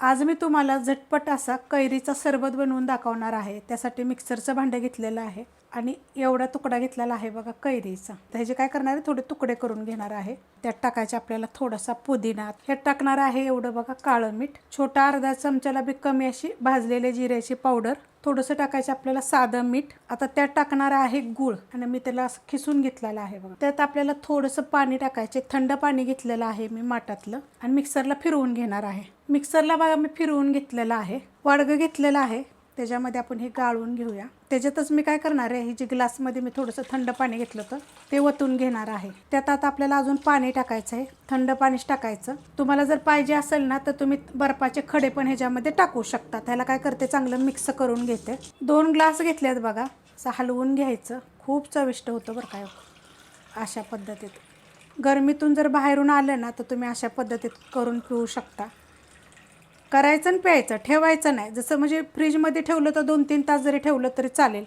आज मी तुम्हाला झटपट असा कैरीचा सरबत बनवून दाखवणार आहे। त्यासाठी मिक्सरचं भांडं घेतलेलं आहे आणि एवढा तुकडा घेतलेला आहे बघा कैरीचा। त्याचे काय करणार आहे, थोडे तुकडे करून घेणार आहे। त्यात टाकायचे आपल्याला थोडासा पुदिना, हे टाकणार आहे एवढं बघा काळं मीठ, छोटा अर्धा चमचाला बी कमी अशी भाजलेले जिऱ्याची पावडर, थोडंसं टाकायचं आपल्याला साधं मीठ। आता त्यात टाकणार आहे गूळ आणि मी त्याला खिसून घेतलेला आहे बघा। त्यात आपल्याला थोडंसं पाणी टाकायचे, थंड पाणी घेतलेलं आहे मी माठातलं आणि मिक्सरला फिरवून घेणार आहे। मिक्सरला बघा मी फिरवून घेतलेलं आहे, वाडगं घेतलेलं आहे, त्याच्यामध्ये आपण हे गाळून घेऊया। त्याच्यातच मी काय करणार आहे, ही जी ग्लासमध्ये मी थोडंसं थंड पाणी घेतलं होतं ते ओतून घेणार आहे। त्यात आता आपल्याला अजून पाणी टाकायचं आहे, थंड पाणीच टाकायचं। तुम्हाला जर पाहिजे असेल ना तर तुम्ही बर्फाचे खडे पण ह्याच्यामध्ये टाकू शकता। त्याला काय करते, चांगलं मिक्स करून घेते। 2 ग्लास घेतलेत बघा, असं हलवून घ्यायचं, खूप चविष्ट होतं बरं काय अशा पद्धतीत। गरमीतून जर बाहेरून आलं ना तर तुम्ही अशा पद्धतीत करून पिऊ शकता। करायचं आणि प्यायचं, ठेवायचं नाही। जसं म्हणजे फ्रीजमध्ये ठेवलं तर 2-3 तास जरी ठेवलं तरी चालेल,